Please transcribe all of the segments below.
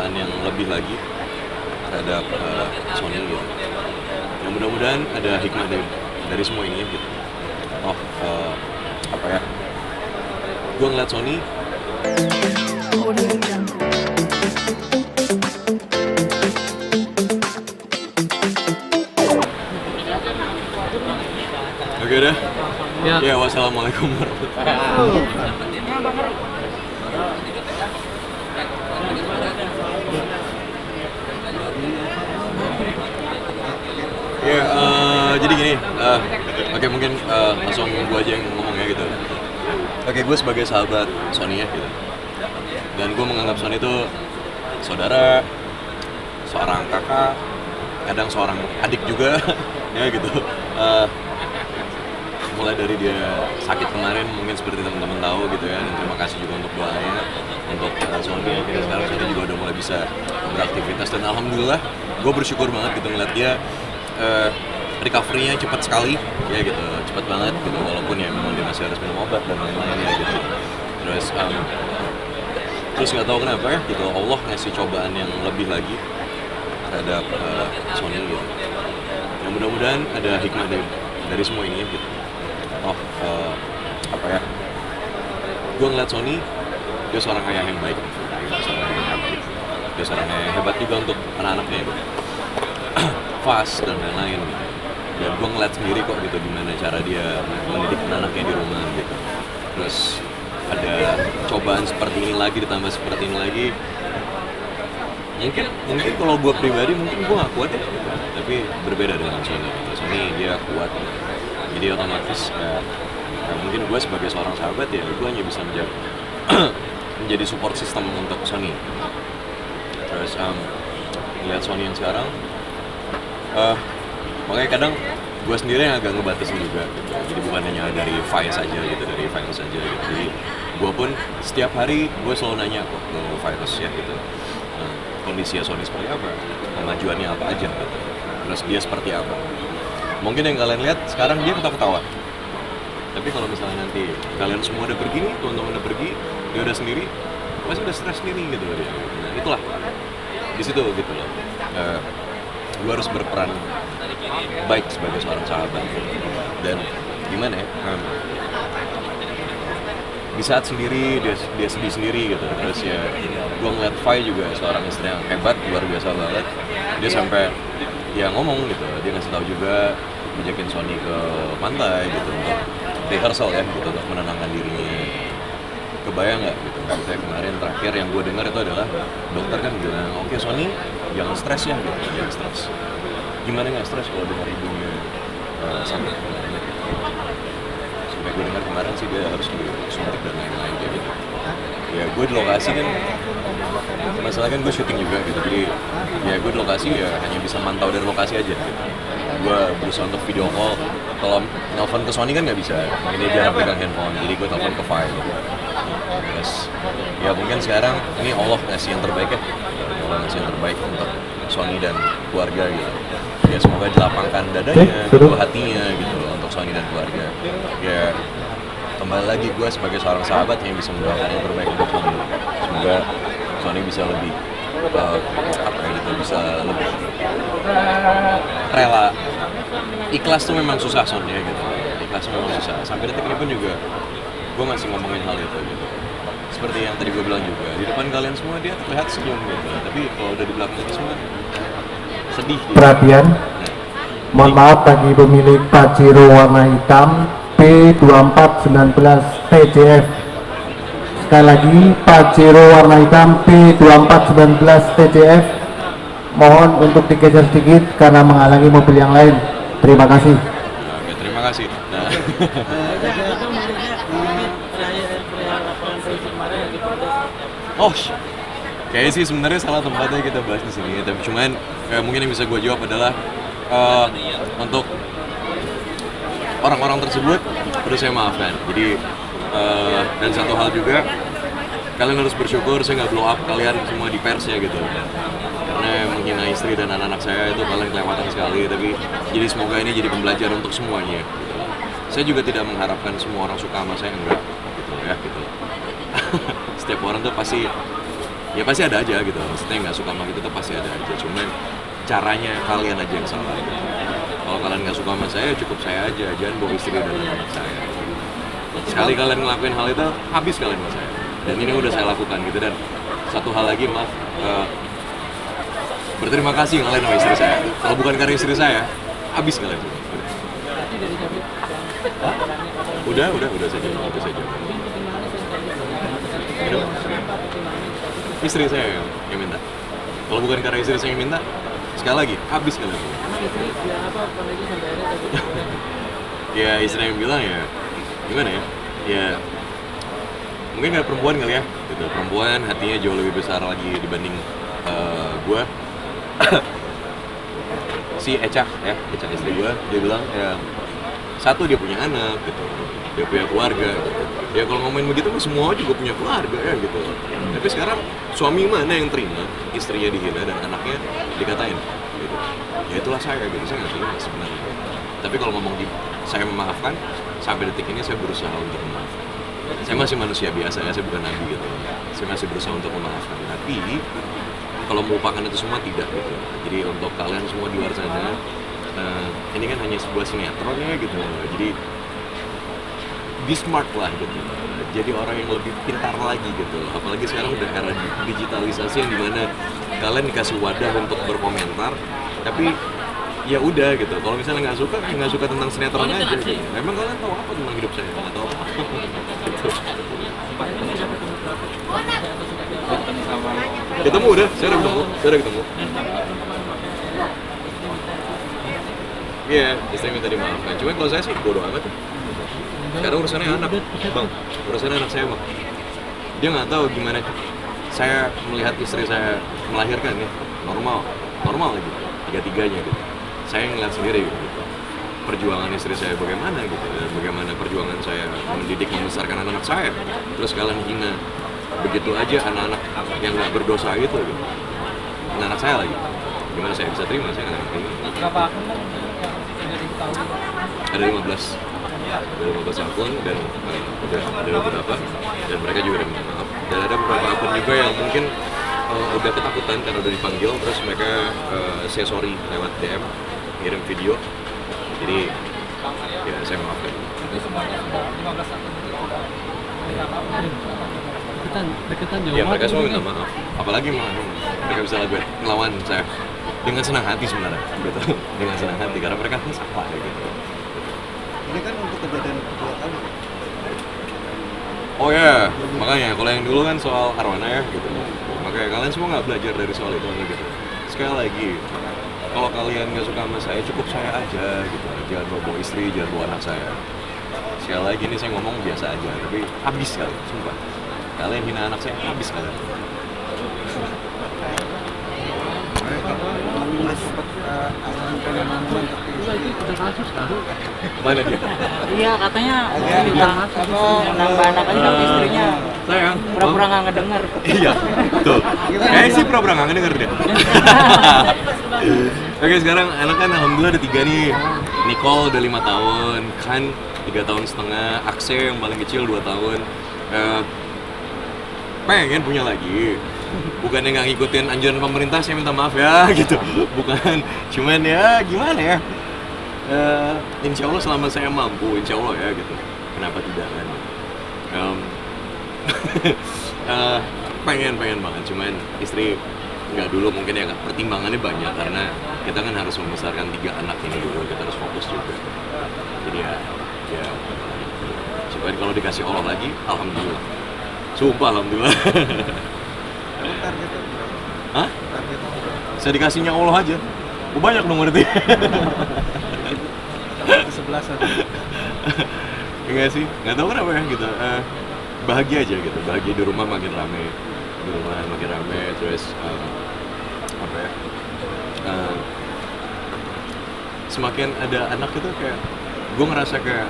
cobaan yang lebih lagi terhadap Sony gitu. Yang mudah-mudahan ada hikmah dari semua ini gitu. Apa ya? Gue ngeliat Sony. Oke dah. Ya, wassalamualaikum warahmatullahi wabarakatuh. Ya, jadi gini, oke mungkin langsung gue aja yang ngomong ya gitu. Oke, gue sebagai sahabat Sony ya gitu, dan gue menganggap Sony itu saudara, seorang kakak, kadang seorang adik juga, ya gitu. Mulai dari dia sakit kemarin, mungkin seperti teman-teman tahu gitu ya, dan terima kasih juga untuk doanya untuk Sony. Akhirnya sekarang Sony juga udah mulai bisa beraktivitas, dan alhamdulillah gue bersyukur banget gitu ngeliat dia recovery-nya cepat sekali ya gitu, cepat banget gitu, walaupun ya memang dia masih harus minum obat dan lain-lainnya gitu. Terus nggak tahu kenapa ya gitu, Allah ngasih cobaan yang lebih lagi terhadap Sony gitu. Yang mudah-mudahan ada hikmah dari semua ini gitu. Apa ya? Gue ngeliat Sony, dia seorang ayah yang baik, dia seorang ayah yang hebat juga untuk anak-anaknya gitu. Fast dan lain-lain gitu. Dan gue ngeliat sendiri kok gitu gimana cara dia mendidik anaknya di rumah gitu. Terus ada cobaan seperti ini lagi, ditambah seperti ini lagi, mungkin kalau gue pribadi mungkin gue gak kuat ya gitu. Tapi berbeda dengan Sony gitu. Sony dia kuat gitu. Jadi otomatis mungkin gue sebagai seorang sahabat ya gue hanya bisa menjadi support system untuk Sony. Terus lihat Sony yang sekarang, makanya kadang gue sendiri yang agak ngebatasin juga gitu. Jadi bukan hanya dari Vice saja gitu, dari Virus saja gitu. Jadi gue pun setiap hari gue selalu nanya kok ke Virus ya gitu, kondisi Sony seperti apa, kemajuannya apa aja gitu. Terus dia seperti apa. Mungkin yang kalian lihat sekarang dia ketawa-ketawa, tapi kalau misalnya nanti kalian semua udah pergi nih, teman-teman udah pergi, dia udah sendiri, pasti udah stres sendiri gitu dia. Nah itulah di situ gitu loh. Gue harus berperan baik sebagai seorang sahabat gitu. Dan gimana ya, di saat sendiri dia sedih sendiri gitu. Terus ya gue ngeliat Fai juga seorang istri yang hebat, luar biasa banget. Dia sampai ya ngomong gitu, dia ngasih tahu juga, ngajakin Sony ke pantai gitu untuk rehearsal ya gitu, untuk menenangkan dirinya. Kebayang nggak gitu, kayak kemarin terakhir yang gue dengar itu adalah dokter kan bilang, oke Sony jangan stres ya gitu, jangan stres. Gimana nggak stres kalau dengar ibunya sakit kemarin gitu. Sampai gue dengar kemarin sih dia harus disuntik dan lain-lain kayak gitu. Ya gue di lokasi kan, masalahnya kan gue syuting juga gitu, jadi ya gue di lokasi ya hanya bisa mantau dari lokasi aja gitu. Gue berusaha untuk video call, kalau nelfon ke Sony kan nggak bisa, ini dia jarang pegang handphone, jadi gue telepon ke File gitu. Terus ya mungkin sekarang ini Allah ngasih yang terbaik ya, Allah ngasih yang terbaik untuk Sony dan keluarga gitu. Ya semoga dilapangkan dadanya, kedua hatinya gitu untuk Sony dan keluarga. Ya kembali lagi gue sebagai seorang sahabat yang bisa mendoakan yang terbaik untuk Sony. Semoga Sony bisa lebih bisa lebih rela. Ikhlas tuh memang susah Sony ya gitu. Ikhlas tuh memang susah. Sampai detik ini pun juga gue masih ngomongin hal itu gitu. Seperti yang tadi gue bilang juga, di depan kalian semua dia terlihat senyum gitu. Tapi kalau udah di belakang itu semua sedih gitu. Perhatian, mohon maaf bagi pemilik Pajero warna hitam P2419 TCF. Sekali lagi, Pajero warna hitam P2419 TCF, mohon untuk digeser sedikit karena menghalangi mobil yang lain. Terima kasih. Oke, terima kasih. Nah. Oh, kayaknya sih sebenarnya salah tempatnya kita bahas di sini. Tapi cuman mungkin yang bisa gue jawab adalah untuk orang-orang tersebut perlu saya maafkan. Jadi dan satu hal juga, kalian harus bersyukur saya nggak blow up kalian semua di pers ya gitu. Karena menghina istri dan anak-anak saya itu kalian kelewatan sekali. Tapi jadi semoga ini jadi pembelajaran untuk semuanya. Saya juga tidak mengharapkan semua orang suka sama saya, enggak gitu ya gitu. Setiap orang tuh pasti ya pasti ada aja gitu, maksudnya nggak suka sama itu tuh pasti ada aja, cuman caranya kalian aja yang salah gitu. Kalau kalian nggak suka sama saya, cukup saya aja, jangan bawa istri dan anak saya. Sekali kalian ngelakuin hal itu, habis kalian sama saya. Dan ini udah saya lakukan gitu. Dan satu hal lagi, maaf, berterima kasih kalian sama istri saya. Kalau bukan karena istri saya, habis kalian semua. Udah saja. Minum. Istri saya yang minta. Kalau bukan karena istri saya yang minta, sekali lagi, habis kalian semua. Istri bilang apa apalagi sampai akhirnya Ya istri yang bilang ya, gimana ya? Ya mungkin kayak perempuan kali ya, gitu. Perempuan hatinya jauh lebih besar lagi dibanding gue. Si Eca istri gue, dia bilang ya satu dia punya anak gitu, dia punya keluarga gitu. Ya kalau ngomongin begitu mah semua juga punya keluarga ya gitu. Tapi sekarang suami mana yang terima istrinya dihina dan anaknya dikatain gitu. Ya itulah saya gitu, saya nggak terima sebenarnya. Tapi kalau ngomong di saya memaafkan, sampai detik ini saya berusaha untuk memaafkan. Saya masih manusia biasa ya, saya bukan nabi gitu. Saya masih berusaha untuk memaafkan. Tapi kalau melupakan itu semua tidak gitu. Jadi untuk kalian semua di luar sana, ini kan hanya sebuah sinetron ya gitu. Jadi be smart lah gitu. Jadi orang yang lebih pintar lagi gitu. Apalagi sekarang udah era digitalisasi yang dimana kalian dikasih wadah untuk berkomentar, tapi ya udah gitu. Kalau misalnya nggak suka tentang sinetron aja. Gitu. Memang kalian tahu apa tentang hidup saya? Nggak tahu apa. Gitu. Ketemu udah, saya udah ketemu. Iya, istri minta dimaafkan. Cuma kalau saya sih bodo amat ya. Karena urusannya anak, bang. Urusannya anak saya, bang. Dia nggak tahu gimana saya melihat istri saya melahirkan ya, normal lagi, tiga-tiganya gitu. Saya ngeliat sendiri gitu. Perjuangan istri saya bagaimana gitu, dan bagaimana perjuangan saya mendidik membesarkan anak-anak saya. Terus kalian hina begitu aja anak-anak yang nggak berdosa itu gitu. Anak saya lagi. Gimana saya bisa terima? Saya nggak terima. berapa akun kan sudah diketahui? Ada 15 akun dan ada beberapa dan mereka juga udah minta maaf. Dan ada beberapa akun juga yang mungkin udah ketakutan karena udah dipanggil, terus mereka say sorry lewat DM, ngirim video. Jadi ya saya maafkan. Itu semuanya sudah 15 akun itu deketan jauh. Ya mereka semua minta maaf. Apalagi mereka bisa ngelawan saya dengan senang hati sebenarnya gitu. Dengan senang hati karena mereka kan salah gitu. Ini kan untuk kejadian kedua kali. Oh ya, makanya kalau yang dulu kan soal arwana ya gitu. Makanya kalian semua nggak belajar dari soal itu gitu. Sekali lagi, kalau kalian nggak suka sama saya, cukup saya aja gitu. Jangan bawa istri, jangan bawa anak saya. Sekali lagi ini saya ngomong biasa aja, tapi habis kali, sumpah. Kalian hina anak saya, habis kalian. Mas sempat akan pengen nonton tapi Itu udah kasus kan? Mana dia? Iya katanya agak minta apa nambah anak aja sama istrinya Sayang. pura-pura nggak ngedenger. Iya, tuh. Kayak sih pura-pura nggak denger dia. Oke, sekarang anak kan alhamdulillah ada 3 nih. Nicole udah 5 tahun, kan 3 tahun setengah, Akse yang paling kecil 2 tahun. Pengen punya lagi. Bukannya nggak ngikutin anjuran pemerintah, saya minta maaf ya gitu. Bukan, cuman ya gimana ya. Insya Allah selama saya mampu, insya Allah ya gitu. Kenapa tidak kan? Pengen banget, cuman istri nggak dulu mungkin ya, pertimbangannya banyak karena kita kan harus membesarkan 3 anak ini dulu, kita harus fokus juga. Jadi ya supaya kalau dikasih Allah lagi, alhamdulillah. Sumpah alhamdulillah. Emang targetnya Hah? targetnya Saya dikasihnya Allah aja. Banyak dong berarti. kesebelasan. Enggak sih, nggak tahu kenapa ya gitu. Bahagia aja gitu, bahagia di rumah makin rame, terus apa ya? Semakin ada anak itu kayak, gue ngerasa kayak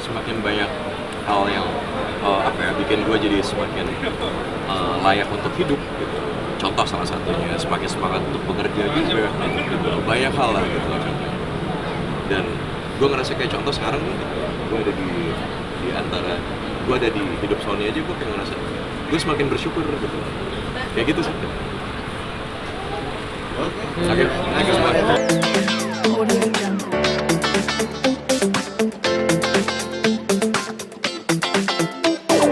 semakin banyak hal yang apa ya, bikin gue jadi semakin layak untuk hidup gitu. Contoh salah satunya, semakin semangat untuk bekerja juga gitu. Banyak hal lah gitu contohnya. Dan gue ngerasa kayak contoh sekarang nih, gue ada di antara gue ada di hidup Sony aja, gue kayak ngerasa gue semakin bersyukur gitu. Kayak gitu sih. Oke. Oke, thank you semua.